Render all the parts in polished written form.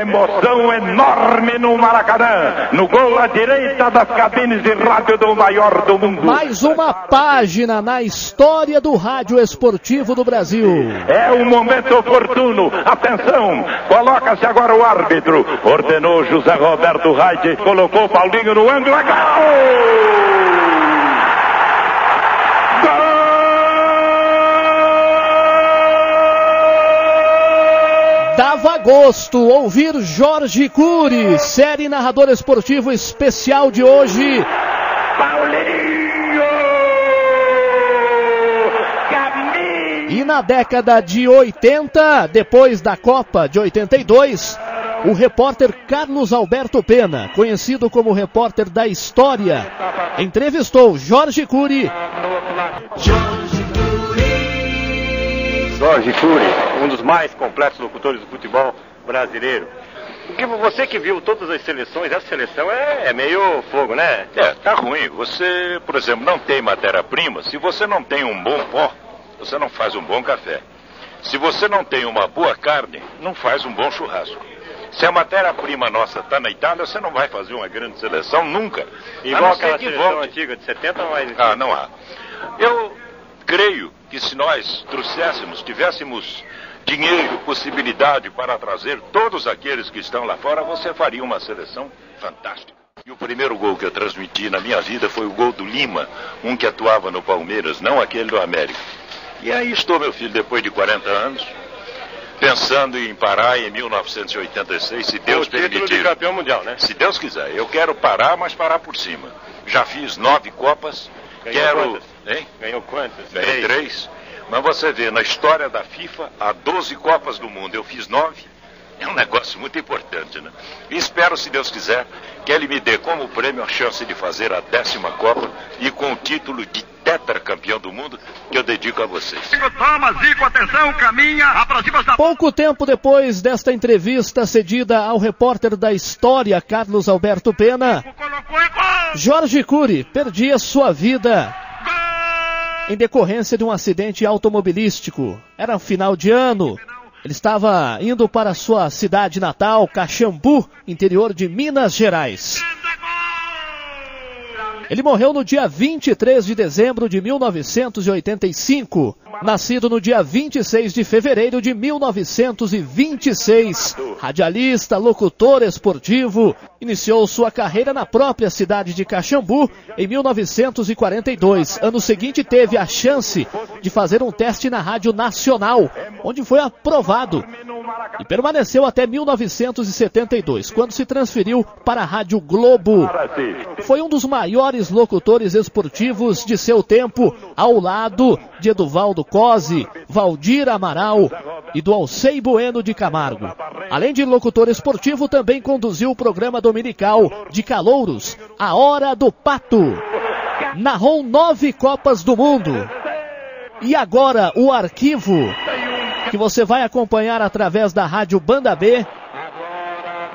Emoção enorme no Maracanã. No gol à direita das cabines de rádio do maior do mundo. Mais uma página na história do rádio esportivo do Brasil. É um momento oportuno. Atenção, coloca-se agora o árbitro. Ordenou José Roberto Reis, colocou Paulinho no ângulo. É gol! Dava gosto ouvir Jorge Cury, série narrador esportivo especial de hoje. Paulinho! Caminho! E na década de 80, depois da Copa de 82, o repórter Carlos Alberto Pena, conhecido como repórter da história, entrevistou Jorge Cury. Jorge Cury, um dos mais completos locutores do futebol brasileiro. Porque você que viu todas as seleções, essa seleção é meio fogo, né? Tá ruim. Você, por exemplo, não tem matéria-prima. Se você não tem um bom pó, você não faz um bom café. Se você não tem uma boa carne, não faz um bom churrasco. Se a matéria-prima nossa está na Itália, você não vai fazer uma grande seleção nunca. Igual aquela seleção antiga de 70, mas... não há. Eu creio que se nós tivéssemos dinheiro, possibilidade para trazer todos aqueles que estão lá fora, você faria uma seleção fantástica. E o primeiro gol que eu transmiti na minha vida foi o gol do Lima, um que atuava no Palmeiras, não aquele do América. E aí estou, meu filho, depois de 40 anos, pensando em parar em 1986, se Deus permitir. O título de campeão mundial, né? Se Deus quiser. Eu quero parar, mas parar por cima. Já fiz 9 Copas. Quantas? Hein? Ganhou quantas? Ganhei 3. Mas você vê, na história da FIFA, há 12 Copas do Mundo. Eu fiz 9. É um negócio muito importante, né? E espero, se Deus quiser, que ele me dê como prêmio a chance de fazer a 10ª Copa e com o título de tetracampeão do mundo, que eu dedico a vocês. Toma, Zico, atenção, caminha, aproxima da... Pouco tempo depois desta entrevista cedida ao repórter da história, Carlos Alberto Pena, Jorge Cury perdia sua vida em decorrência de um acidente automobilístico. Era final de ano. Ele estava indo para sua cidade natal, Caxambu, interior de Minas Gerais. Ele morreu no dia 23 de dezembro de 1985, nascido no dia 26 de fevereiro de 1926. Radialista, locutor esportivo, iniciou sua carreira na própria cidade de Caxambu em 1942. Ano seguinte teve a chance de fazer um teste na Rádio Nacional, onde foi aprovado e permaneceu até 1972, quando se transferiu para a Rádio Globo. Foi um dos maiores locutores esportivos de seu tempo, ao lado de Eduvaldo Cosi, Valdir Amaral e do Alcei Bueno de Camargo. Além de locutor esportivo, também conduziu o programa dominical de Calouros, A Hora do Pato. Narrou 9 Copas do Mundo. E agora o arquivo que você vai acompanhar através da Rádio Banda B,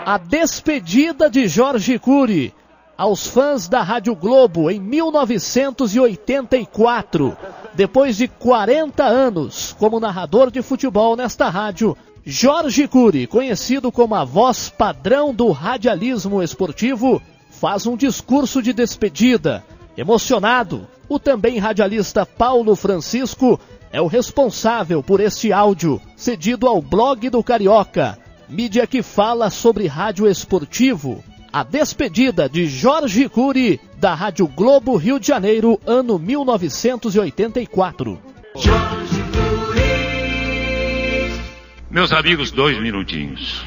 a despedida de Jorge Cury aos fãs da Rádio Globo em 1984. Depois de 40 anos como narrador de futebol nesta rádio, Jorge Cury, conhecido como a voz padrão do radialismo esportivo, faz um discurso de despedida. Emocionado, o também radialista Paulo Francisco é o responsável por este áudio, cedido ao Blog do Carioca, mídia que fala sobre rádio esportivo. A despedida de Jorge Cury, da Rádio Globo Rio de Janeiro, ano 1984. Meus amigos, 2 minutinhos.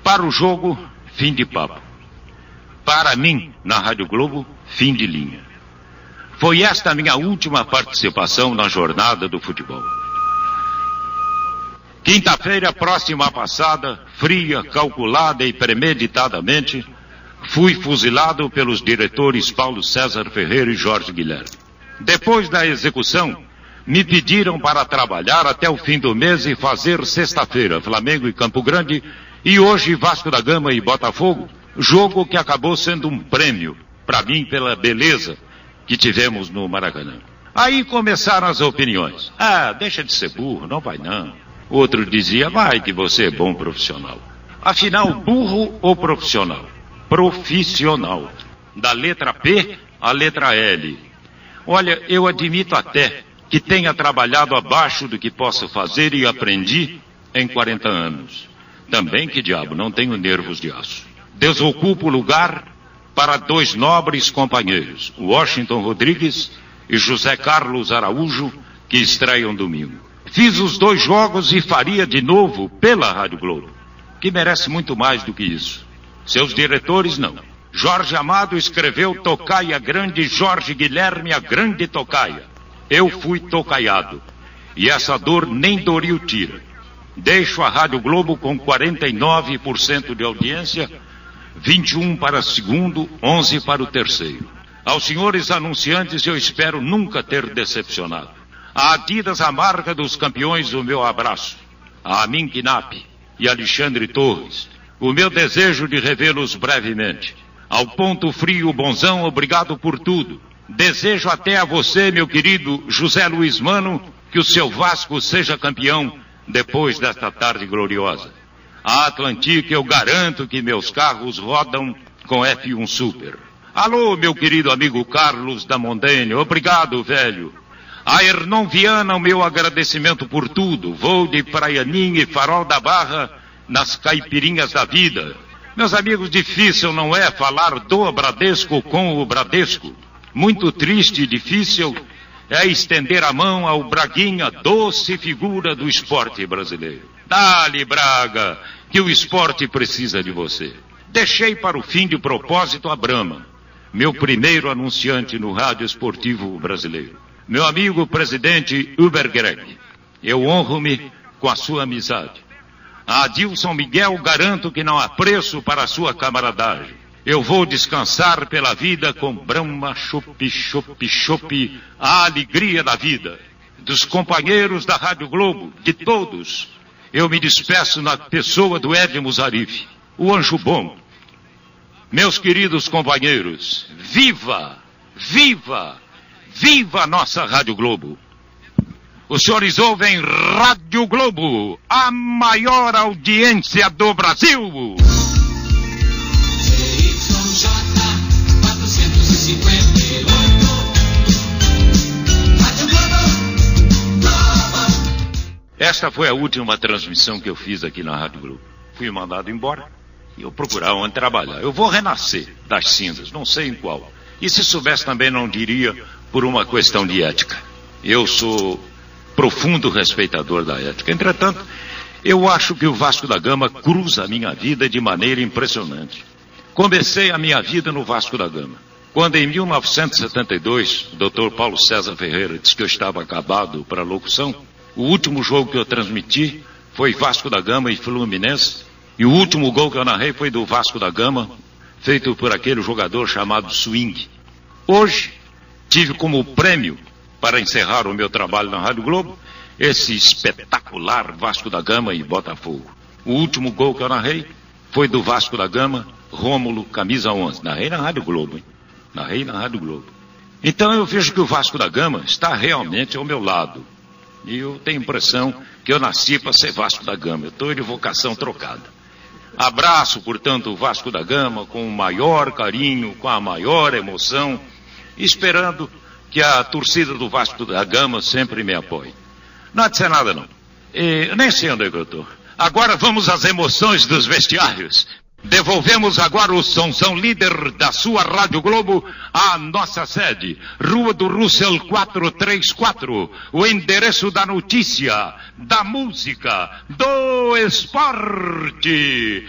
Para o jogo, fim de papo. Para mim, na Rádio Globo, fim de linha. Foi esta a minha última participação na jornada do futebol. Quinta-feira próxima à passada, fria, calculada e premeditadamente, fui fuzilado pelos diretores Paulo César Ferreira e Jorge Guilherme. Depois da execução, me pediram para trabalhar até o fim do mês e fazer sexta-feira Flamengo e Campo Grande e hoje Vasco da Gama e Botafogo, jogo que acabou sendo um prêmio para mim pela beleza que tivemos no Maracanã. Aí começaram as opiniões. Deixa de ser burro, não vai não. Outro dizia, vai que você é bom profissional. Afinal, burro ou profissional? Profissional. Da letra P à letra L. Olha, eu admito até que tenha trabalhado abaixo do que posso fazer e aprendi em 40 anos. Também, que diabo, não tenho nervos de aço. Desocupo o lugar para dois nobres companheiros, Washington Rodrigues e José Carlos Araújo, que estreiam domingo. Fiz os 2 jogos e faria de novo pela Rádio Globo, que merece muito mais do que isso. Seus diretores, não. Jorge Amado escreveu Tocaia Grande, Jorge Guilherme a Grande Tocaia. Eu fui tocaiado, e essa dor nem Doril tira. Deixo a Rádio Globo com 49% de audiência, 21 para o segundo, 11 para o terceiro. Aos senhores anunciantes eu espero nunca ter decepcionado. A Adidas, a marca dos campeões, o meu abraço. A Amin Knapp e Alexandre Torres, o meu desejo de revê-los brevemente. Ao Ponto Frio Bonzão, obrigado por tudo. Desejo até a você, meu querido José Luiz Mano, que o seu Vasco seja campeão depois desta tarde gloriosa. A Atlantique, eu garanto que meus carros rodam com F1 Super. Alô, meu querido amigo Carlos da Montanha, obrigado, velho. A Hernon Viana, o meu agradecimento por tudo. Vou de Praianinha e Farol da Barra nas caipirinhas da vida. Meus amigos, difícil não é falar do Bradesco com o Bradesco. Muito triste e difícil é estender a mão ao Braguinha, doce figura do esporte brasileiro. Dá-lhe, Braga, que o esporte precisa de você. Deixei para o fim de propósito a Brahma, meu primeiro anunciante no rádio esportivo brasileiro. Meu amigo presidente Uber Greg, eu honro-me com a sua amizade. A Adilson Miguel garanto que não há preço para a sua camaradagem. Eu vou descansar pela vida com Brahma, chup, chup, chup, a alegria da vida. Dos companheiros da Rádio Globo, de todos, eu me despeço na pessoa do Edmo Zarif, o anjo bom. Meus queridos companheiros, viva, viva, viva a nossa Rádio Globo. Os senhores ouvem Rádio Globo, a maior audiência do Brasil. Esta foi a última transmissão que eu fiz aqui na Rádio Globo. Fui mandado embora e eu procurar onde trabalhar. Eu vou renascer das cinzas, não sei em qual. E se soubesse também não diria por uma questão de ética. Eu sou profundo respeitador da ética. Entretanto, eu acho que o Vasco da Gama cruza a minha vida de maneira impressionante. Comecei a minha vida no Vasco da Gama, quando em 1972, o Dr. Paulo César Ferreira disse que eu estava acabado para a locução. O último jogo que eu transmiti foi Vasco da Gama e Fluminense, e o último gol que eu narrei foi do Vasco da Gama, feito por aquele jogador chamado Swing. Hoje, tive como prêmio, para encerrar o meu trabalho na Rádio Globo, esse espetacular Vasco da Gama e Botafogo. O último gol que eu narrei foi do Vasco da Gama, Rômulo, camisa 11. Narrei na Rádio Globo, hein? Narrei na Rádio Globo. Então eu vejo que o Vasco da Gama está realmente ao meu lado. E eu tenho a impressão que eu nasci para ser Vasco da Gama. Eu estou de vocação trocada. Abraço, portanto, o Vasco da Gama com o maior carinho, com a maior emoção, esperando que a torcida do Vasco da Gama sempre me apoie. Não há de ser nada, não. Eu nem sei onde é que eu estou. Agora vamos às emoções dos vestiários. Devolvemos agora o Sonzão líder da sua Rádio Globo à nossa sede, Rua do Russell 434, o endereço da notícia, da música, do esporte.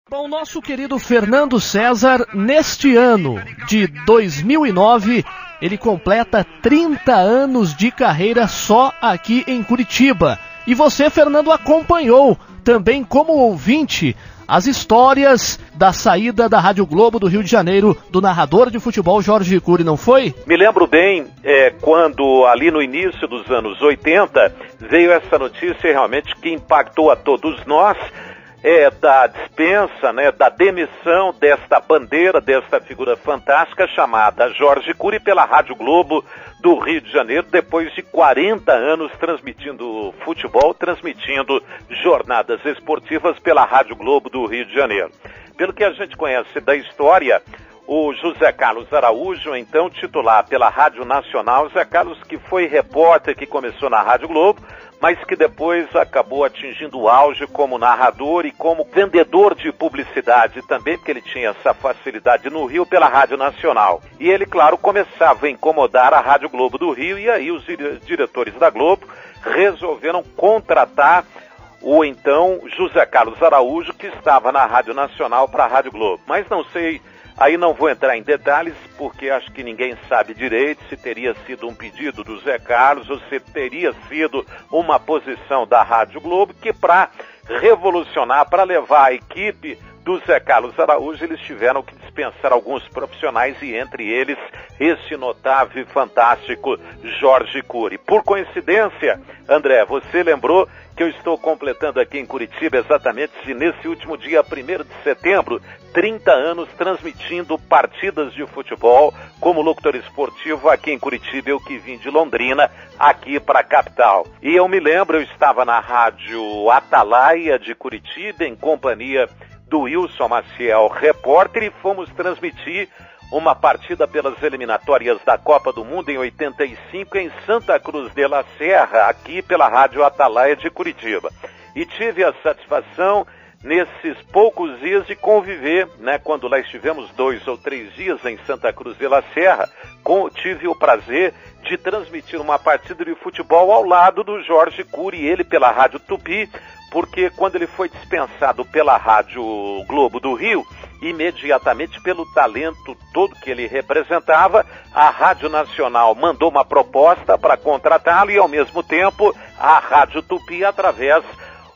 Bom, nosso querido Fernando César, neste ano de 2009, ele completa 30 anos de carreira só aqui em Curitiba. E você, Fernando, acompanhou também como ouvinte as histórias da saída da Rádio Globo do Rio de Janeiro do narrador de futebol Jorge Cury, não foi? Me lembro bem quando ali no início dos anos 80 veio essa notícia realmente que impactou a todos nós. da dispensa, né, da demissão desta bandeira, desta figura fantástica chamada Jorge Cury pela Rádio Globo do Rio de Janeiro, depois de 40 anos transmitindo futebol, transmitindo jornadas esportivas pela Rádio Globo do Rio de Janeiro. Pelo que a gente conhece da história, o José Carlos Araújo, então titular pela Rádio Nacional, José Carlos que foi repórter, que começou na Rádio Globo, mas que depois acabou atingindo o auge como narrador e como vendedor de publicidade também, porque ele tinha essa facilidade no Rio pela Rádio Nacional. E ele, claro, começava a incomodar a Rádio Globo do Rio, e aí os diretores da Globo resolveram contratar o então José Carlos Araújo, que estava na Rádio Nacional, para a Rádio Globo. Mas não sei... Aí não vou entrar em detalhes, porque acho que ninguém sabe direito se teria sido um pedido do Zé Carlos ou se teria sido uma posição da Rádio Globo, que para revolucionar, para levar a equipe do Zé Carlos Araújo, eles tiveram que dispensar alguns profissionais, e entre eles esse notável e fantástico Jorge Cury. Por coincidência, André, você lembrou que eu estou completando aqui em Curitiba exatamente nesse último dia 1º de setembro, 30 anos transmitindo partidas de futebol como locutor esportivo aqui em Curitiba, eu que vim de Londrina aqui para a capital. E eu me lembro, eu estava na Rádio Atalaia de Curitiba em companhia do Wilson Maciel, repórter, e fomos transmitir uma partida pelas eliminatórias da Copa do Mundo em 85 em Santa Cruz de la Serra, aqui pela Rádio Atalaia de Curitiba. E tive a satisfação, nesses poucos dias, de conviver, né, quando lá estivemos 2 ou 3 dias em Santa Cruz de la Serra, tive o prazer de transmitir uma partida de futebol ao lado do Jorge Cury, ele pela Rádio Tupi, porque quando ele foi dispensado pela Rádio Globo do Rio, imediatamente pelo talento todo que ele representava, a Rádio Nacional mandou uma proposta para contratá-lo, e ao mesmo tempo a Rádio Tupi, através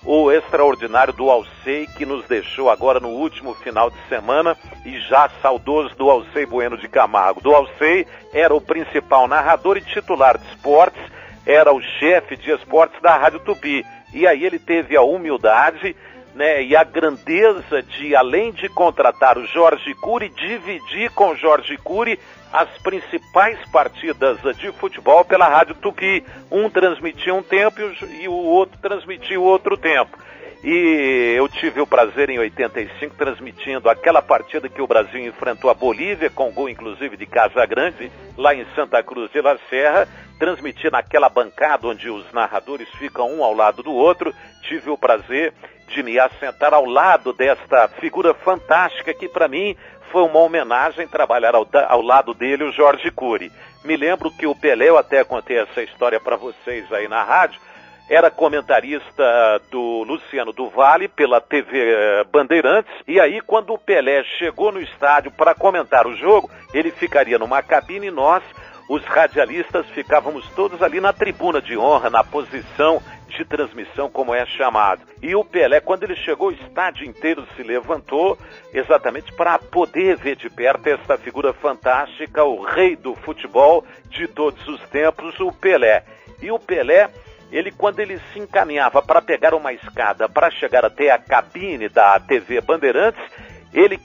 o extraordinário do Alcei, que nos deixou agora no último final de semana, e já saudoso do Alcei Bueno de Camargo. Do Alcei era o principal narrador e titular de esportes, era o chefe de esportes da Rádio Tupi. E aí ele teve a humildade, né, e a grandeza de, além de contratar o Jorge Cury, dividir com o Jorge Cury as principais partidas de futebol pela Rádio Tupi. Um transmitia um tempo e o outro transmitia o outro tempo. E eu tive o prazer em 85 transmitindo aquela partida que o Brasil enfrentou a Bolívia, com gol inclusive de Casagrande, lá em Santa Cruz de la Serra. Transmiti naquela bancada onde os narradores ficam um ao lado do outro. Tive o prazer de me assentar ao lado desta figura fantástica que para mim foi uma homenagem trabalhar ao lado dele, o Jorge Cury. Me lembro que o Pelé, eu até contei essa história para vocês aí na rádio, era comentarista do Luciano do Vale pela TV Bandeirantes, e aí quando o Pelé chegou no estádio para comentar o jogo, ele ficaria numa cabine e nós, os radialistas, ficávamos todos ali na tribuna de honra, na posição de transmissão, como é chamado. E o Pelé, quando ele chegou, o estádio inteiro se levantou, exatamente para poder ver de perto essa figura fantástica, o rei do futebol de todos os tempos, o Pelé. E o Pelé, ele, quando ele se encaminhava para pegar uma escada para chegar até a cabine da TV Bandeirantes,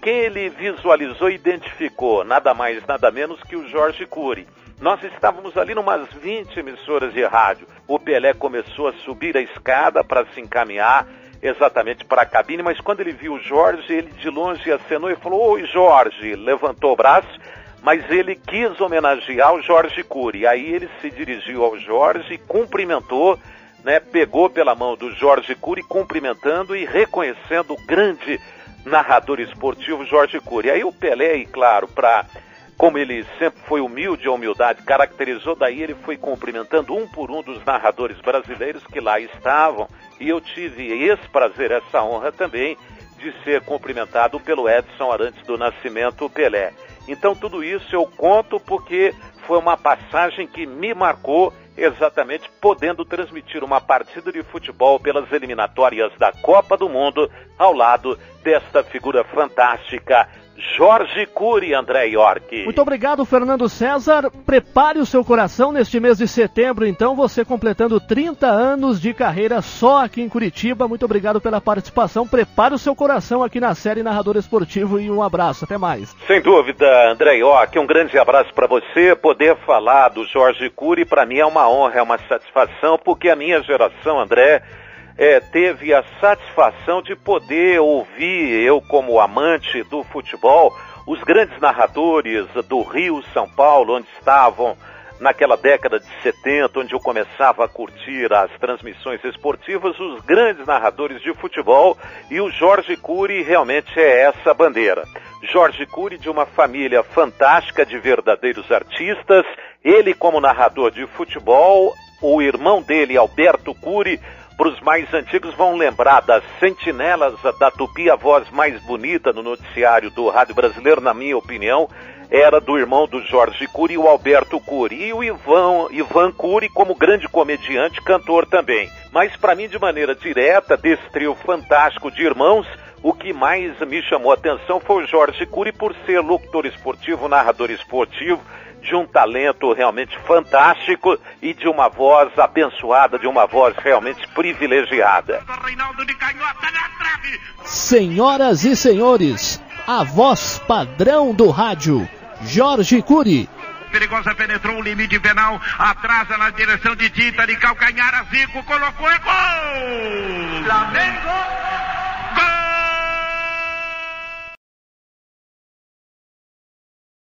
quem ele visualizou e identificou, nada mais, nada menos que o Jorge Cury. Nós estávamos ali numas 20 emissoras de rádio. O Pelé começou a subir a escada para se encaminhar exatamente para a cabine, mas quando ele viu o Jorge, ele de longe acenou e falou: "Oi, Jorge", levantou o braço, mas ele quis homenagear o Jorge Cury. Aí ele se dirigiu ao Jorge e cumprimentou, né, pegou pela mão do Jorge Cury, cumprimentando e reconhecendo o grande narrador esportivo Jorge Cury. Aí o Pelé, e claro, como ele sempre foi humilde, a humildade caracterizou, daí ele foi cumprimentando um por um dos narradores brasileiros que lá estavam, e eu tive esse prazer, essa honra também, de ser cumprimentado pelo Edson Arantes do Nascimento, o Pelé. Então tudo isso eu conto porque foi uma passagem que me marcou, exatamente podendo transmitir uma partida de futebol pelas eliminatórias da Copa do Mundo ao lado desta figura fantástica Jorge Cury, André York. Muito obrigado, Fernando César. Prepare o seu coração neste mês de setembro, então, você completando 30 anos de carreira só aqui em Curitiba. Muito obrigado pela participação. Prepare o seu coração aqui na série Narrador Esportivo e um abraço. Até mais. Sem dúvida, André York. Um grande abraço para você. Poder falar do Jorge Cury, para mim é uma honra, é uma satisfação, porque a minha geração, André, teve a satisfação de poder ouvir, eu como amante do futebol, os grandes narradores do Rio, São Paulo, onde estavam naquela década de 70, onde eu começava a curtir as transmissões esportivas, os grandes narradores de futebol, e o Jorge Cury realmente é essa bandeira. Jorge Cury, de uma família fantástica de verdadeiros artistas, ele como narrador de futebol, o irmão dele, Alberto Cury, para os mais antigos vão lembrar das Sentinelas da Tupi, a voz mais bonita no noticiário do rádio brasileiro, na minha opinião, era do irmão do Jorge Cury, o Alberto Cury, e o Ivan Cury como grande comediante, cantor também. Mas para mim, de maneira direta, desse trio fantástico de irmãos, o que mais me chamou a atenção foi o Jorge Cury por ser locutor esportivo, narrador esportivo, de um talento realmente fantástico e de uma voz abençoada, de uma voz realmente privilegiada. Senhoras e senhores, a voz padrão do rádio, Jorge Cury. Perigosa, penetrou o limite penal, atrasa na direção de Tita, de calcanhar a Zico, colocou e gol! Flamengo!